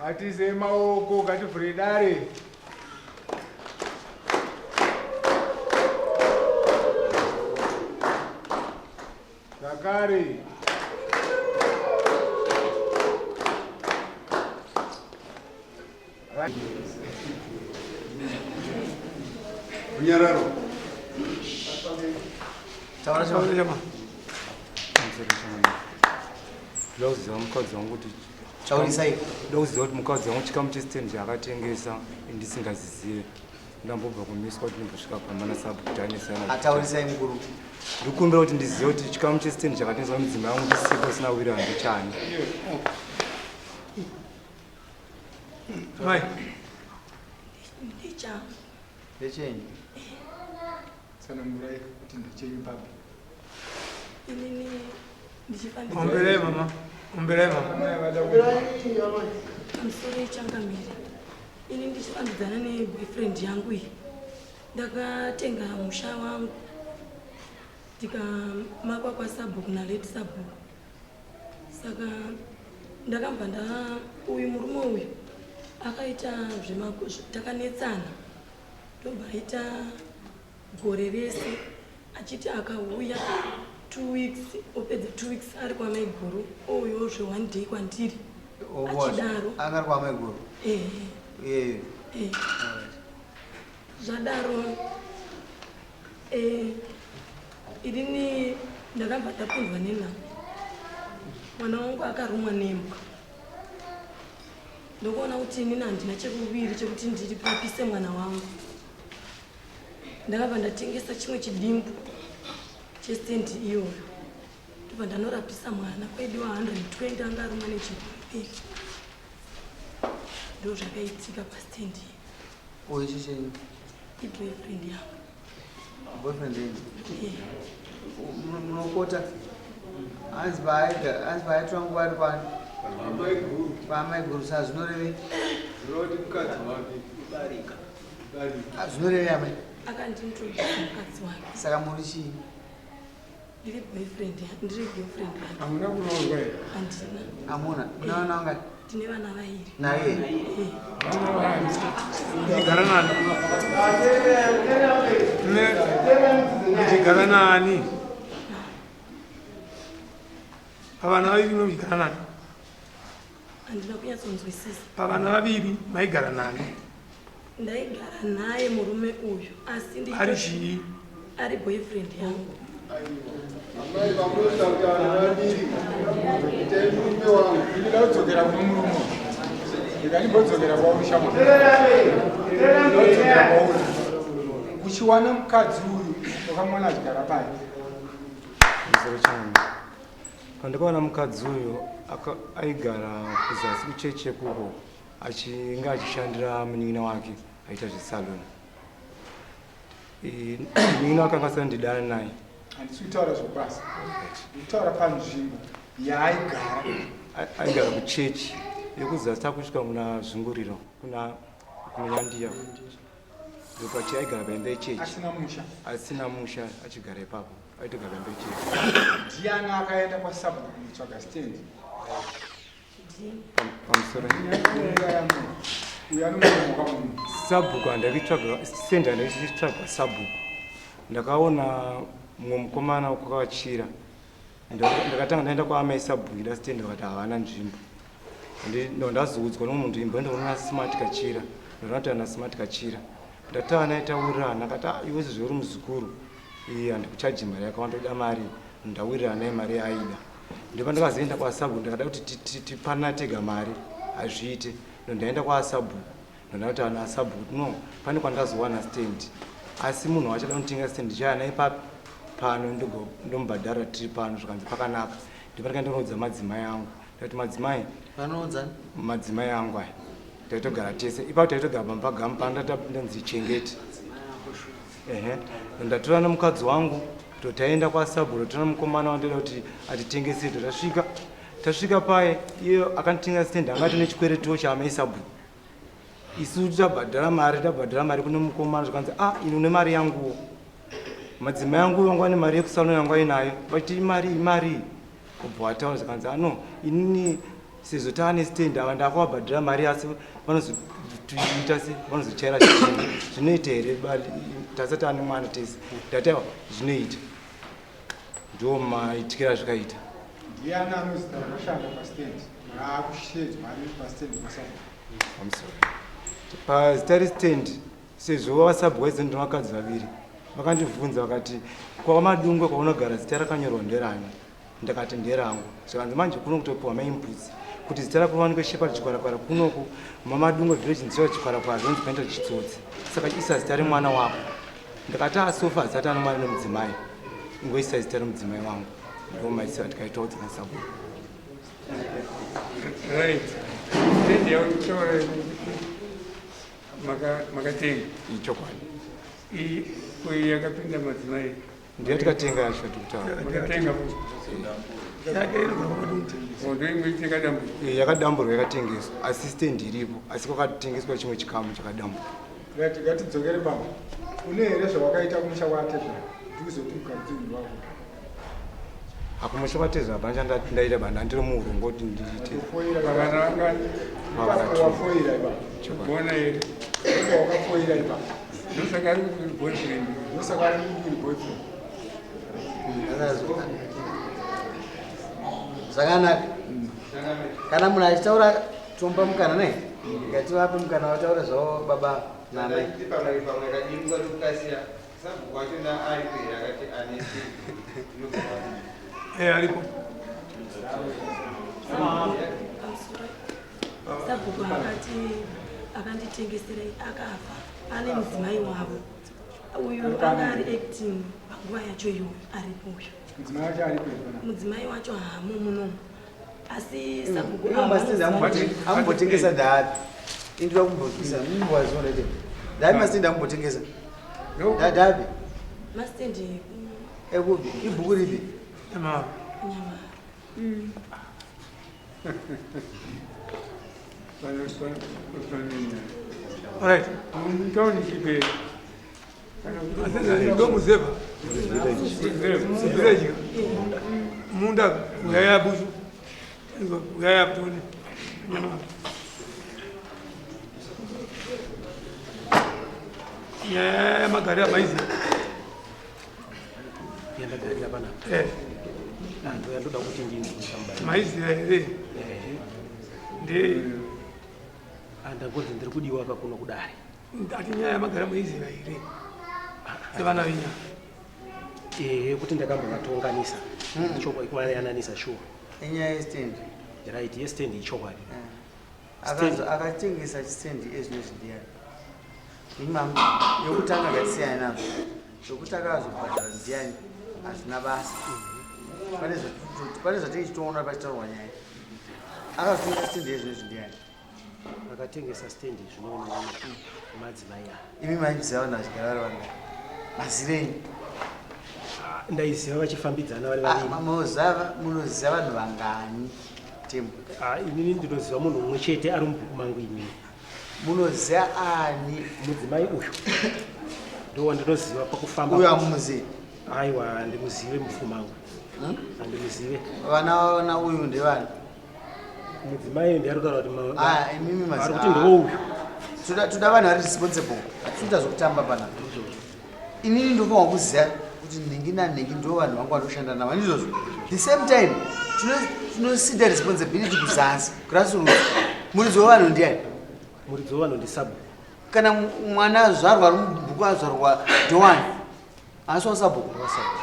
Ati sema oko kati fridare. Zakari. Bunyararo. Chawara chama. Lozi wamukadzi wangu kuti Chaurisai. lozi kuti mukadzi wangu chikamu chesitendi yakatengesa indisingazizive ndambobva kumiswa kuti ndimbosvika pambana sabu kuti anesana Ataurisai mukuru. ndikumbira kuti ndizive kuti chikamu chesitendi chakatengeswa mudzimai wangu ndisipo sina wira handichani. Mai. Ndicha. Ndechenyi. Sana murai kuti ndichenyi baba. Inini ndichipanda. Ombele mama. Ombele mama. Msore changamira. Ini ndichipandidzana neboyfriend yangu iyi. Ndakatenga musha wangu. Ndikamakwa kwaSabhuku naLady Sabhuku. Saka ndakabva uyu murume uyu akaita takanetsana. Ndobva aita gore rese achiti akauya 2 weeks opedza 2 weeks ari kwamai guru ouyo zve 1 day kwandiri achidaro Angari kwamai guru. Zvadaro irini ndakabva tapindwa nenhamo. Mwana wangu akarumwa nembwa. Ndokuona kuti inini handina chekuviri chekuti ndiripapise mwana wangu. Ndakabva ndatengesa chimwe chidimbu chestendi iyoyo. Ndobva ndanorapisa mwana kwaidiwa 120 anga arumwa nechirwere. Ndo zvakaitika pastendi. Uyu chichenyi. Iboyfriend yangu. Boyfriend yenyu. Munokota. Hanzi baaitwa nguva ari pano. Pamai guru saa zvinoreve. Zvinoti mukadzi wake kudarika. Zvinoreve amai. Akandintroduce mukadzi wake. Saka muri chii? Ndiri boyfriend yangu, ndiri girlfriend yangu. Hamuna kunourwa here? Handina. Hamuna. Muna vana vangani? Tine vana vaviri. Naye? Ndigara nani? Ndigara nani? Pavana vaviri munogara nani? Handina kunyatsonzwisisa. Pavana vaviri maigara nani? Ndaigara naye murume uyu asi ari chii? ari boyfriend yangu. Amai vamusa kuti vanhu vaviri temume wangu ndinoda kudzokera kuno murume ndikandimbodzokera kwaushamwa ndodzokera kwauri uchiwana mukadzi uyu wakamwana achigara pai. Mzere changu pandikaona mukadzi uyu aigara kuzasi kucheche kuko achinge achishandira munin'ina wake aita zvesaloni. Munin'ina wake anga asandidana naye. Handisi kutaura zvokubasa, ndikutaura panzvimbo yaaigara. Aigara kuchechi yekuzasi takusvika kuna zvinguriro kuna Yandiya. Ndopachi aigara paimba yechechi. Asina musha achigara ipapo. Aitogara paimba yechechi. Ndiani akaenda kwaSabhuku kutsvaga stendi? Pamusoro uyu anomuka munhu. Sabhuku handakitsvaga stendi handakitsvaga Sabhuku. Ndakaona mumwe mukomana wakavachira ndakatanga ndaenda kwaamai sabhuira stendi vakati havana nzvimbo ndazoudzwa nomunhu imbo ndoona smart kachira ndonati ana smart kachira ndataura naye taurirana akati iwe sezvo uri muzukuru handikuchaji mari yakawanda toda mari ndawirira naye mari yaida ndipo ndakazoenda kwaasabhu ndakada kuti tipana tega mari hazviite ndaenda kwaasabhu ndonda kuti ana asabhu kuti no pane kwandazowana stendi asi munhu wachada kunditenga stendi chaya naye pano ndomubhadhara tiri pano zvikanzi pakanaka ndipo ndikaenda kunoudza madzimai angu ndati madzimai madzimai angu aya taitogara tese ipapo taitogara pambagamu pandanzichengeti ndatora nomukadzi wangu totaenda kwasabhuro totora mukomana wandoda kuti atitengese tasvika paye iyo akanditenga stendi angati nechikwereto chaamai sabhuro isu tabhadhara mari kune mukomana zvikanzi ino une mari yanguwo madzimai angu vangu ane mari yekusaloni yangu ainayo vachiti imari kubva wataura zvikanzi no inini sezvo taane stendi ava ndakavabhadhira mari asi vanozotuita se vanozochaira chitenda zvinoita here tasati ane mwana tese ndataiwa zvinoita ndo maitikira zvikaita ndiani anozita vanoshanda pastendi aakushedza mari pastendi masabhu pazita restendi sezvo vasabhuwaizi ndo vakadzi vaviri vakandibvunza vakati kwamadungwe kwaunogara zita rakanyorwa nderani ndakati nderangu zvikanzi manje kuno kutopiwa maimbudzi kuti zita rako vanikwe shepherd chikwarakwara kunoku mamadungwe village nziwa chikwarakwara zvinonzi kuenda chitsotsi saka isa zita remwana wako ndakati asofa asati ano mwana nemudzimai ingoisa zita remudzimai wangu ndo maisira tikaitawo dzikasabu makatenga ichokwadi yakapinda madzimai ndiyo tikatenga yacho tikutaura yakadamburwa yakatengeswa asistendi iripo asi kwakatotengeswa chimwe chikamu chakadamburwa ngatidzokere baba une here zvawakaita kumusha kwatezva ndikuzoti mukadzini wako akumusha kwatezva hapana chandaita banda ndiri muurungu kuti wafoira iba wakafoira iba ndosaka ari kuti boyfriend ndosaka ari kuti boyfriend zvakanaka kana munhu achitaura tomba mukana naye ngativape mukana wataura zvavo baba namai aripo sabhuku akanditengeserai akafa ane mudzimai wavo uyu anga ari acting panguva yacho iyoyo aripoyo mudzimai wacho hamo munomu asi sabhuku ambotengesa ndaapi indira kumbokisa mumboazionete ndaapi mastendi ambotengesa ndaapi mastendi ekupi ibhuku ripi nyama alright mtaoni kibe ndo muzeva village munda uyaya buzu uyaya butoni nyama ya magari amaizi yenda gari lapana ndo yandoda kuti ndinzwe maizi ndi andangonzi ndiri kudiwa kakuno kudari ati nyaya magari amaizi vaire evana vinya kuti ndakambovatonganisa chokwadi kuvayananisa sure inyaya yestendi right yestendi ichokwadi akatengesa chistendi ezvinozvi ndiyani imam yokutanga ngatisiyana nazvo zvokuti akazobhadhara ndiyani hazvina basa pane zvatichitoona pachitaurwa nyaya akazotengesa stendi ezvinozvi ndiyani akatengesa stendi zvinoona madzimai imi maiziva vanhu vachigara vari vanga mazireni ndaiziva vachifambidzana vari vaviri munoziva vanhu vangani tembo inini ndinoziva munhu umwe chete ari mubhuku mangu inini munoziva ani mudzimai uyu ndo wandinoziva pakufamba uyu amumuzivi aiwa handimuzive mubhuku mangu handimuzive vana vavona uyu ndevani mudzimai ndiarikutaura kuti kuti ndouyu toda vanhu vari responsible atiita zvokutamba pana inini ndofanwa kuziva kuti ningi naningi ndo vanhu vangu vanoshanda navo ndizvozvo. The same time tinosida responsibility kuzasi grassroots. Muridzi wevanhu ndiani? Muridzi wevanhu ndisabu. Kana mwana azvarwa ari mubhuku azvarwa ndewani asi wasabhuku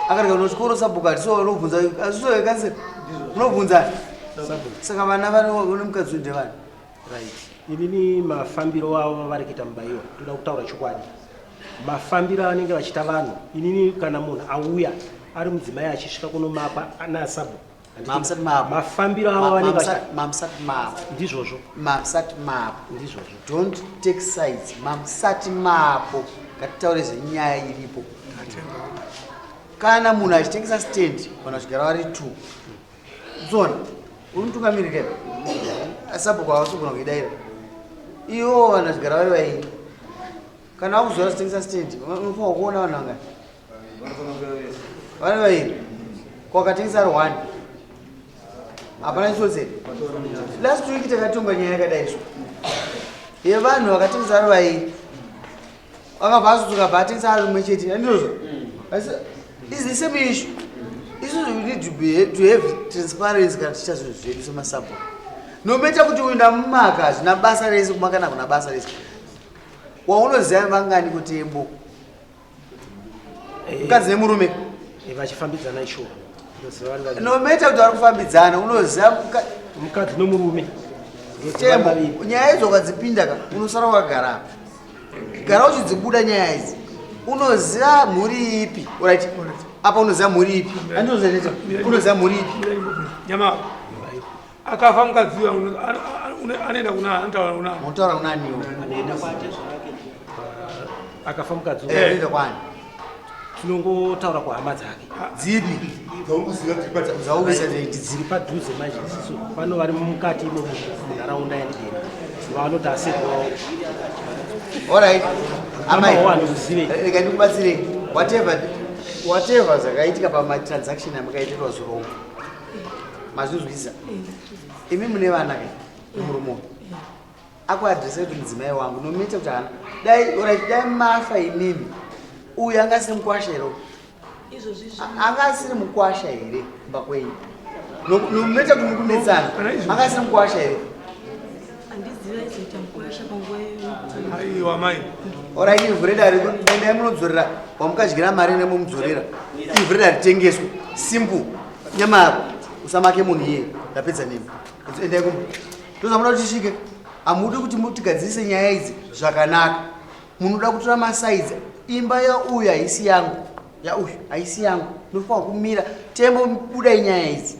akarega kunochikoro sabhuku hatiso unobvunza asiso ekanseri unobvunza saka vana vane mukadzi ndevani. Right. Inini mafambiro avo vari kuita mubayiwa toda kutaura chokwadi. Mafambiro anenge vachita vanhu inini kana munhu auya ari mudzimai achisvika kunomapa ana sabu mafambiro avo vanenge mamsati mapo ndizvozvo mamsati mapo ndizvozvo. Don't take sides. Mamsati mapo ngatitaure zvenyaya iripo. Kana munhu achitengesa stand vanhu vachigara vari 2 zona unotungamirira sabhuku havasogona kuidaira ivo vanhu vachigara vari vairi. Kana vakuzora achitengesa stand unofanwa kuona vanhu vangani vari vairi kwakatengesa ari 1 hapana chisotseri. Last week takatonga nyaya yakadaizvo yevanhu vakatengesa vari vairi akabva azotsoka bva atengesa ari mumwe chete andizvozvo. Is the same issue. We need to have transparency kana tichita zvinhu zvedu semasabhuku. Nometa kuti uenda mumaka hazvina basa rese kumakana kuna basa rese. Waunoziva vangani kutembo mukadzi nemurume vachifambidzana isho. Nometa kuti vari kufambidzana unoziva mukadzi nomurume tembo. Nyaya idzo ukadzipinda unosara wakagara gara uchidzibuda nyaya idzi unoziva mhuri ipi. Right. Apa unoziva mhuri ipi? Andinoziva unoziva mhuri ipi? Nyama akafa mukadzi anoenda kuna anotaura kuna unotaura kuna niwo akafa mukadzi unoenda kwani? Tinongotaura kuhama dzake dzipi dziri padhuze manje isiso pano vari mukati munharaunda yandidera vanoti asedwawo. Alright. Amai uzive rega ndikubatsire whatever zvakaitika pamatransaction amukaitirwa zuromo mazvizwisa imi mune vana kai murumo akuadresa kuti mudzimai wangu nometa kuti hana dai mafa imimi uyu anga asiri mukwasha here anga asiri mukwasha here kumba kwenyu nometa kuti mukumetsana anga asiri mukwasha here. aiwa mai Alright, ivhureda endai munodzorera wamukadyira mari nemunodzorera ivhureda ritengeswe simple nyama yako usamake munhu iye ndapedza nemi endai kumba ndozvamuda kuti tisvike. Hamudi kuti mutigadzise nyaya idzi zvakanaka. Munoda kutora masaidzi imba yauyu haisi yangu yauyu haisi yangu nofanwa kumira tembo budai nyaya idzi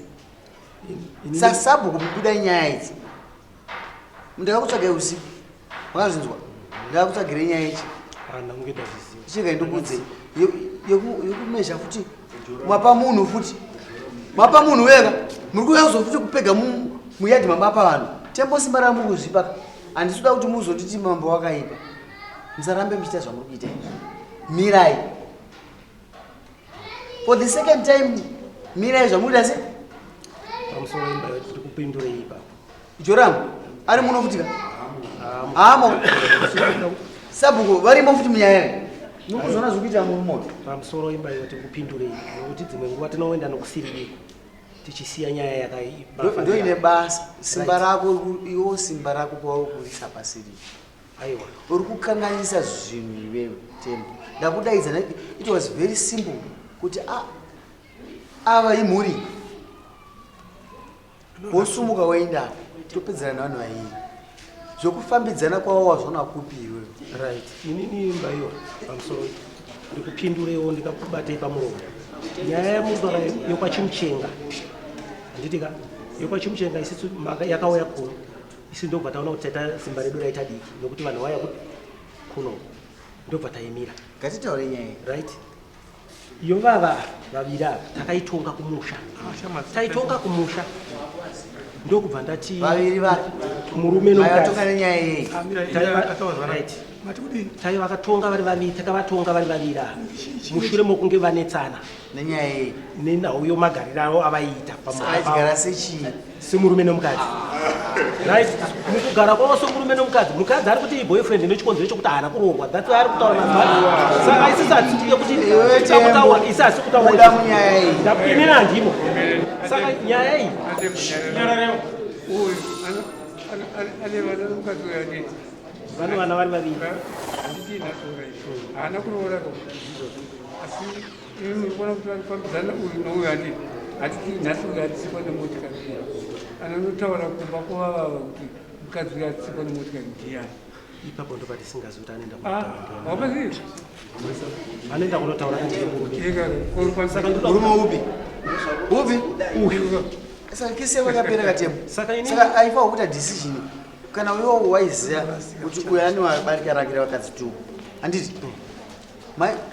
sasabhuku budai nyaya idzi ndakakutsvagai usiku wakazvinzwa ndakakutsvagire nyaya ichi chika ndikudze yokumezha futi mwapa munhu futi mwapa munhu wega muri kuuya kuzofuti kupega muyadhi mambapa vanhu tembo simba ramukuzvipaka handisuda kuti muzotiti mambo wakaipa musarambe muchiita zvamuri kuita mirai for the second time mirai zvamurida se joramu ari muno futika hamo sabhuku varimo futi munyaya nokuzona zvikuita murumoto pamusoro imba iyo tikupindurei nokuti dzimwe nguva tinoenda nokusiriri tichisiya nyaya yakaiba ndoine basa simba rako iwo simba rako kwauri kurisa pasiriri aiwa uri kukanganisa zvinhu iwewe tembo ndakudaidzana it was very simple kuti ava imhuri wosumuka waenda topedzana navanhu vairi zvokufambidzana kwavo wazvona kupi iwewe. Right. Inini imba iyo pamusoro ndikupindurewo ndikakubatei pamuromo nyaya yemudora yokwachimuchenga handitika yokwachimuchenga isisu yakauya kuno isi ndobva taona kuti taita simba redu raita diki nokuti vanhu vaya kuno ndobva taimira ngatitaure nyaya right iyo vava vaviri ava takaitonga kumusha taitonga kumusha ndokubva ndati vaviri vari murume nokatoka nenyaya yei right tai vakatonga vari vaviri takavatonga vari vaviri mushure mokunge vanetsana nenyaya yei nenauyo magariro avo avaita aigara sechii semurume nemukadzi right mukugara kwavo semurume nemukadzi mukadzi ari kuti boyfriend nechikonzero chekuti haana kuroorwa that's ari kutaura mazuva saka isisi hatitiye kuti takutaura isi hasi kutaura munyaya yei inini handimo saka nyaya iyi vane vana vari vaviri haana kuroora asi urikuona kuti varikufambidzana uyu nouyu handii hatiti nhasi uyu atsikwa nemotikari anotaura kumba kwavava kuti mukadzi uyu atsikwa nemotikari ndiyani ipapo ndo patisingazi kuti wapazii anoenda kunotaura murume upi upi saka kese vakapera katemo saka aifa kuita decision kana uyo waiziva kuti uyo ane wabarika rake revakadzi tu handiti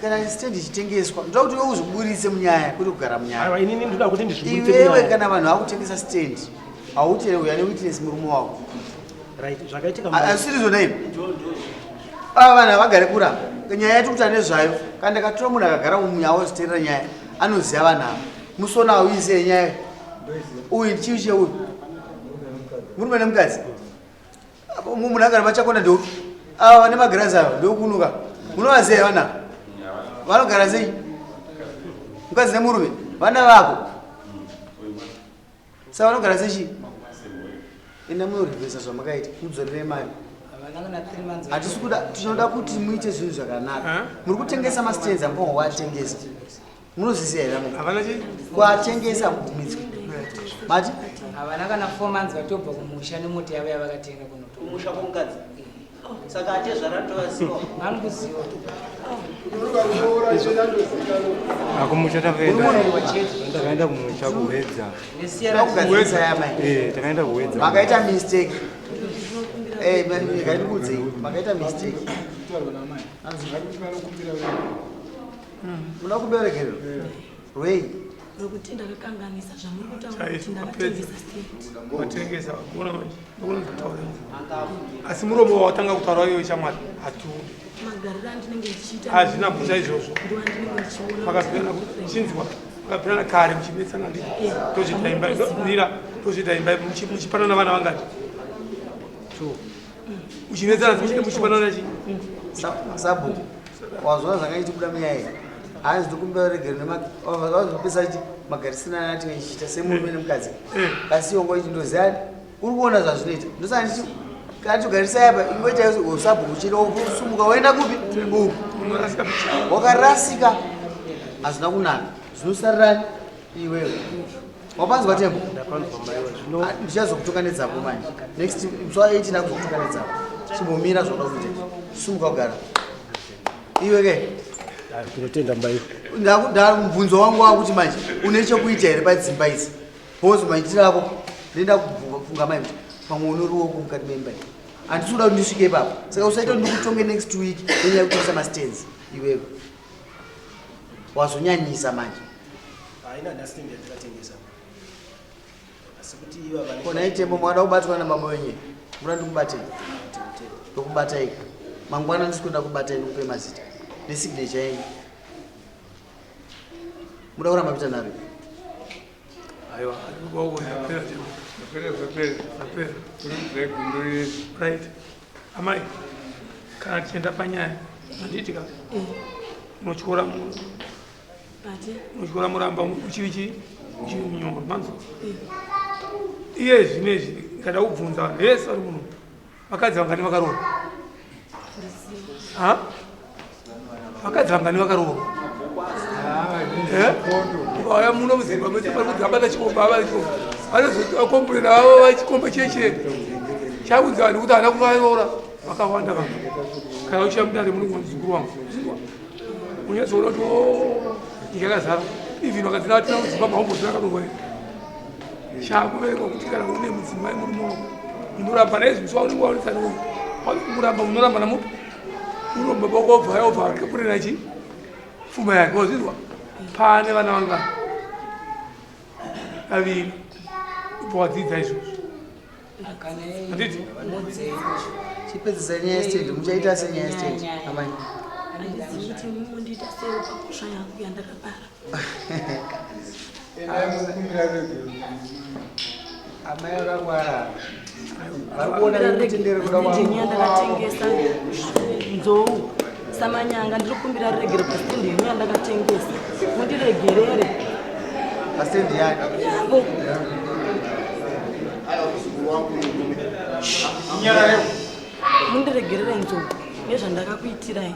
kana stand ichitengeswa ndoda kuti iwe uzoburitse munyaya kuti kugara munyaya inini ndoda kuti iwewe kana vanhu vakutengesa stand hauti uyo ane witness murume wako asiri zvona ivi ava vanhu havagare kuramba nyaya yati kuti ane zvayo kana ndakatora munhu akagara munyaya woziterera nyaya anoziva vanhu ava musona auise nyaya uyu ndichivi cheuyu murume nemukadzi munhu agara machakona ndeupi ava vane magirazi avo ndeukunuka munovaziva vana vanogara sei mukadzi nemurume vana vako saka vanogara sechi enda munorivhesa zvamakaita mudzorere mari hatisi kuda tinoda kuti muite zvinhu zvakanaka muri kutengesa mastenzi ambao watengesa munozvisiya here kwatengesa mumitswe mati havana kana 4 months vatobva kumusha nemoti yavo yavakatenga kumusha kwomukadzi saka ate zvaratovaziva mani kuziva akumusha takaenda kumusha kuwedza takaenda kuwedza makaita mistake ngaikudzei makaita mistake muna kuberekerwa rwei nokuti ndakakanganisa zvamuri kutaura kuti ndakatengesa watengesa ndokunozvataura asi muromo wawatanga kutaura iwe shamwari hatiudi magariro andinenge ndichiita hazvina kuita izvozvo chinzwa makabhirana kare muchimetsana tozvita imba muchipanana vana vangati muchimetsana muchipanana chi sabu wazvona zvakaiti kuda munyaya hanzi ndokumberegere nemapesa chi magarisina ati ichiita semurume nemukadzi asi yongo ichi ndoziyani uri kuona zvazvinoita ndosaka ndichi kana togarisai apa ingoita usabu uchida usumuka waenda kupi uku wakarasika hazvina kunaka zvinosarirani iwewe wapanzwa tembo ndichazokutoka nedzapo manje next mswa 8 ndakuzokutoka nedzapo chimbomira zvoda kuita sumuka kugara iwe ke tinotenda mbayo mubvunzo wangu wakuti manje une chekuita here padzimba idzi bhozi maitiro ako ndenda kufunga mai kuti pamwe une ruoko mukati memba iyi handisi kuda kuti ndisvike ipapo saka usaita kuti ndikutonge next week nenyaya yekutengesa mastands iwewe wazonyanyisa manje kona itembo mwada kubatwa namama wenye muda ndikubatei ndokubatai mangwana ndisikuenda kubatai nokupe mazita nesignature yenyu muda kuramba kuita naro aiwa right amai kana tichienda panyaya andiitika unotyora muramba uchivichi uchinyoro manzo iye zvinezvi ngada kubvunza vanhu vese vari muno vakadzi vangani vakaroorwa vakadzi vangani vakaroorwa vaya muno muzimbabwe varikudzabata chikomba vanozokomburena vavo vachikomba cheche chakunzi vanhu kuti hana kuvaroora vakawanda vanhu kana uchiya mudare munongo muzukuru wangu unyazoona kuti ndikakazara even vakadzina vatina muzimbabwe haumbozvinakanorwa chakuvereka kuti kana une mudzimai murume wako unoramba naizvimswa unenge waonesana muramba munoramba namupi uromba bakobva yobva akapurira chi pfuma yake wazvizwa pane vana vangani vaviri ubva wadzidza izvozvo handiti chipedzisa nyaya stand muchaita senyaya stand amai handizivi kuti mundiita sei pakusha yangu yandakabara amai akangwara varikuona nekutendere kuda ndinye ndakatengesa nzou samanyanga ndiri kumbira regere pastendi yenyu yandakatengesa mundiregerere pastendi yake yangu mundiregerere nzou nezvandakakuitirai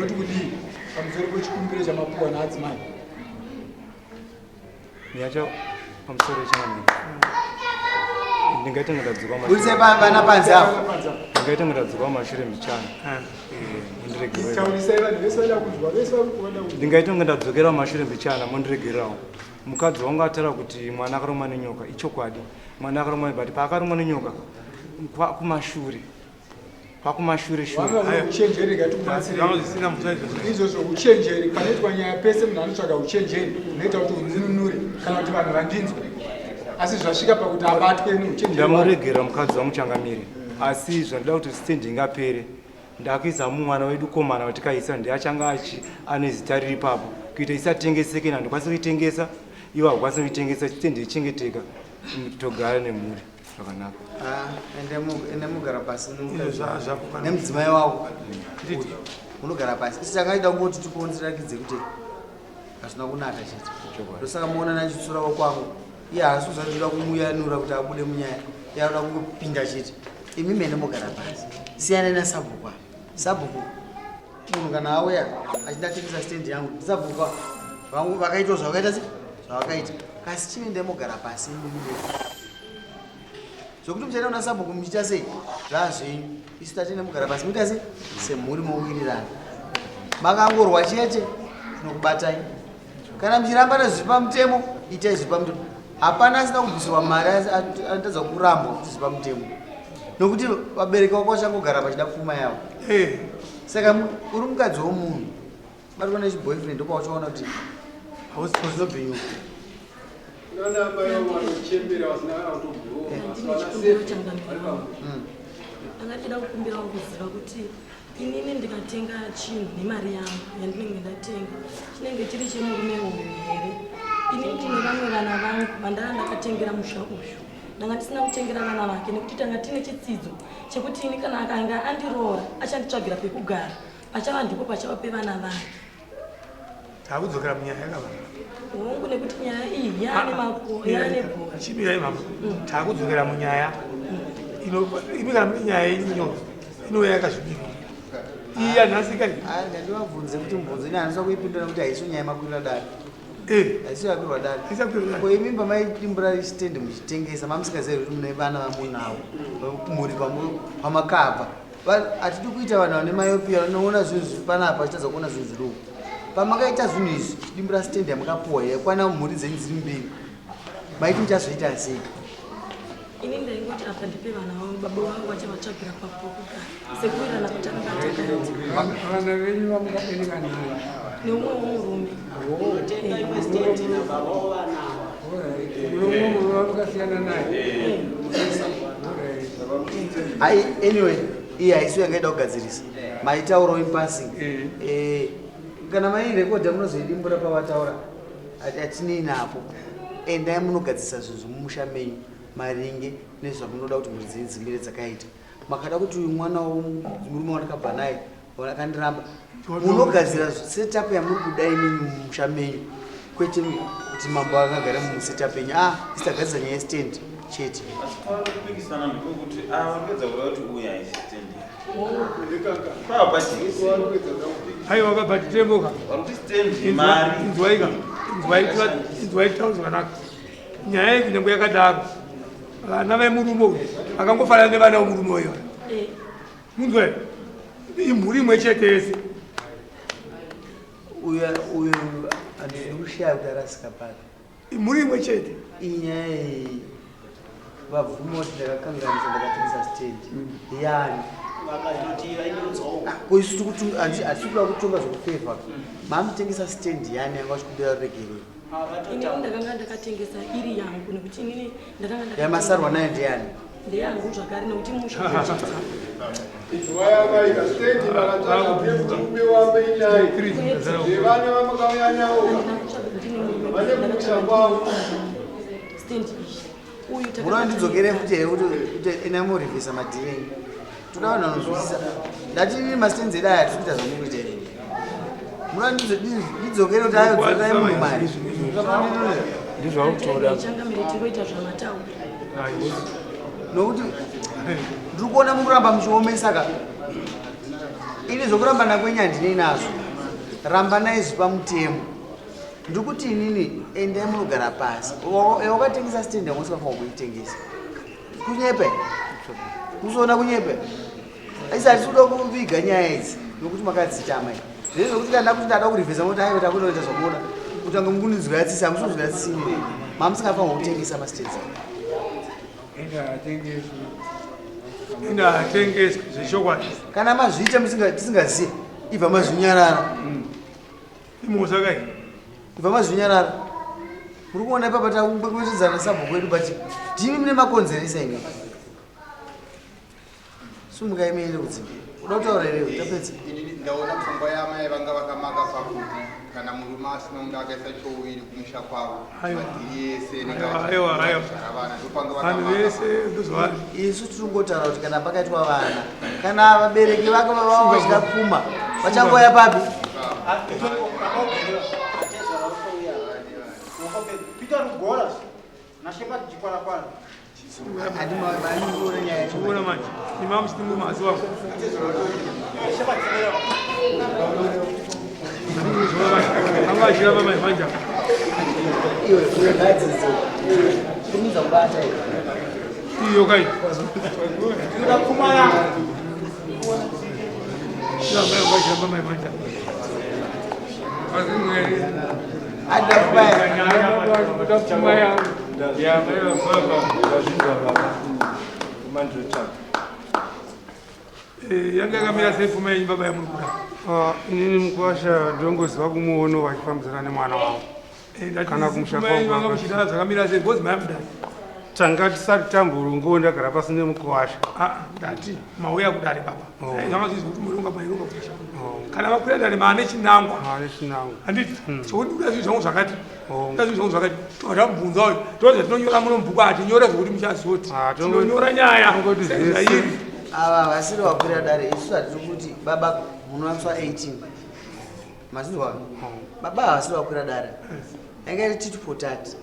noti kudii pamusoro pechikumbiro chamapuwa naadzimai nyacho pamusoro chanamika ndingaita ndadzuka urise vana panzi avo ndingaita ndadzuka mashure michana ndingaita ndadzokera mashure michana mundiregerawo mukadzi wangu atara kuti mwana akarumwa nenyoka ichokwadi mwana akarumwa but paakarumwa nenyoka kwakumashure izvozvo uchenjeri panoitwa nyaya pese munhu anotsvaga uchenjeri unoita kuti unzinunure kana kuti vanhu vandinzwe asi zvasvika pakuti abatwe neuchenjeri ndamuregera mukadzi wamuchangamiri asi zvandida kuti stendi ingapere ndakuisa mumwana wedu komana watikaisa ndiachanga ane zita riri papo kuita isatengeseke nandikwanisa kuitengesa ivo hakwanisa kuitengesa stendi ichengeteka togara nemhuri zvakanaka ende mugara pasi nemudzimai wako unogara pasi isi tangaida kungoti tikuonzerakidze kuti hazvina kunaka chete ndosaka muona nachitsurawo kwangu iye haasi kuzatoda kumuyanura kuti abude munyaya yaoda kungopinda chete imi mene mugara pasi siyana nasabhuku apa sabhuku munhu kana auya achindatengesa stendi yangu sabhuku vangu vakaitwa zvavakaita zvavakaita kasi chini ndemugara pasi zvokuti muchaita una sabhuku muchiita sei zvazvenyu isu tatine mugara pasi muita sei semhuri mouwirirana makangorwa chete tinokubatai kana muchiramba nezviri pamutemo itai zviri pamutemo hapana asina kubvisirwa mari anotadza kurambwa kuti zviri pamutemo nokuti vabereki vako vachangogara pachida pfuma yavo saka uri mukadzi womunhu batwa nechiboyfriend ndokwawachaona kuti hauzobhinyuka ndine chikumbiro changamira angatida kukumbira kuziva kuti inini ndikatenga chinhu nemari yangu yandinenge ndatenga chinenge chiri chemurume uyu here ini ndine vamwe vana vangu vandanga ndakatengera musha uyu ndanga ndisina kutengera vana vake nekuti tanga tine chitsidzo chekuti ini kana akanga andiroora achanditsvagira pekugara pachava ndipo pachava pevana vake takudzokera munyaya yakava hongu nekuti nyaya iyi yaane makore yaane bhora chibira imama takudzokera munyaya imikana mune nyaya yenyonzi inouya yakazvibirira iyi yanhasika ndandivabvunze kuti mubvunzo ini handisa kuipindura kuti haisi nyaya makwirira dare haisi yakwirwa dare ko imimba maitimbura stendi muchitengesa mamusikazivi kuti mune vana vamunavo mhuri pamakabva hatidi kuita vanhu vane mayopiya vanoona zvinhu zviri panapa achitadza kuona zvinhu zviduku pamakaita zvinhu izvi chidimbura stendi yamakapuwa yakwana mhuri dzenyu dziri mbiri maiti muchazoita sei ini ndaingoti apa ndipe vana vangu baba vangu vachavatsvagira papokugara sekuirana kuti vana venyu vamukabereka nani neumwe womurume murume vamukasiyana naye ai anyway iye haisi yangaida kugadzirisa maitauro impasing kana mairekodha munozoidimbura pavataura hatinei napo endai munogadzisa zvinhu mumusha menyu maringe nezvamunoda kuti mhuri dzenyu dzimire dzakaita makada kuti uyu mwana murume wandakabva naye akandiramba munogadzira setup yamuri kudai menyu mumusha menyu kwete kuti mambo akagara musetup yenyu isitagadzisa nyaya yestand chete aiwa kabhatitemoka inzwaitawo zvakanaka nyaya iyi kunyange yakadaro vana vemurume uyu akangofanana nevana vemurume uyo munzwe imhuri imwe chete yese uyu handisi kushaya kuti arasika pano imhuri imwe chete iyi nyaya iyi vabvuma kuti ndakakanganisa ndakatengesa stendi yani Atisikuda kutonga zvokufevha mamutengesa stendi yani yanga achikumbira regereri inini ndakanga ndakatengesa iri yangu nekuti inini ndakanga yamasarwa nayo ndeyani ndeyangu zvakare nekuti musha munondidzokere futi here kuti enamurivhisa madhirengi todavanhu vanozwisisa ndati ini mastenzi edu aya tirikuita zvamukuita here munondidzokere kuti ayodzokai munhu mari changamire tingoita zvamataura nokuti ndiri kuona mukuramba muchiomesaka ini zvokuramba nakwenya ndinei nazvo ramba naizvi pamutemo ndiri kuti inini endai munogara pasi wakatengesa stendi yamusikafanwa kuitengesa kunyepe kuzoona kunyepe asi hatikuda kuviga nyaya idzi nokuti makadzitama zvezvo kuti kana kuti ndada kurivhesa moti aiota kunoita zvakuona kuti ange mukundidziratsisa hamusozviratsisini mamusingafanwa kutengesa mastendi indatengeswa zvechokwadi kana mazviita tisingazivi ibva mazvinyarara imosakai ibva mazvinyarara muri kuona ipapa takuwetidzana sabhuku edu but ndimi mune makonzeresa ine sumukaimene kudzimba uda kutaura here tapedza ndaona pfungwa yamai vanga vakamaka pakuti kana murume asina kunge akaisa chouiri kumusha kwavo madhiri ese vanhu vese ndozvavani isu tiringotaura kuti kana pakaitwa vana kana vabereki vake vavava vachikapfuma vachangoya papi ona manje imamusitimu maziwa anga achira pamai manja iyo kai achira pamai manja yanga yakamira sei pfuma yenyu baba yamurikuda inini mukuwasha ndongoziva kumuono vachifambidzana nemwana wavo kana kumusha vanga muchida zvakamira sei bhozi mayamudai tanga tisati tamburungo ndagara pasi nemukuwasha ndati mauya kudare baba zvanga zvizi kuti muronga maironga kuisha kana makwira dare maane chinangwa handiti chokuti kuda zvinhu zvangu zvakati kuda zvinhu zvangu zvakati tamubvunza uyu toza tinonyora muno mubhuku hatinyora zvokuti muchazoti tinonyora nyaya zvairi ava vasiri wakwira dare isu hatiri kuti baba munovatswa 18 mazinzwa baba havasiri wakwira dare yangaiti titipotati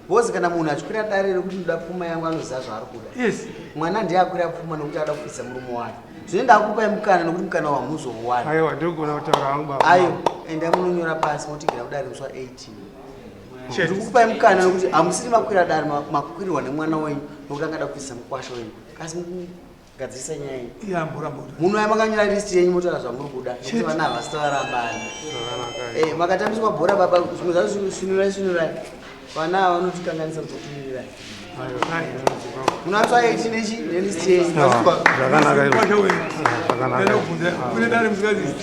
bhozi kana munhu achikwira dare rekuti ndoda pfuma yangu anoziva zvaari kuda mwana ndiye akwira pfuma nokuti ada kupisa murume wake zvine ndakupai mukana nokuti mukana wamuzouwana aiwa ndirikugona kutaura hangu baba ayo endai munonyora pasi motigera kudare muswa 18 ndiri kukupai mukana nokuti hamusiri makwira dare makwirirwa nemwana wenyu nokuti angada kupisa mukwasha wenyu asi gadzirisa nyaya iyi munhu yamakanyora listi yenyu motaura zvamuri kuda kuti vana havasita varambani makatambiswa bhora baba zvimwe zvazvo svinurai vana ava vanotikanganisa kuzotumirirai munovatswa 18 ichi nelisti yenyu zvakanaka kune dare musingazizi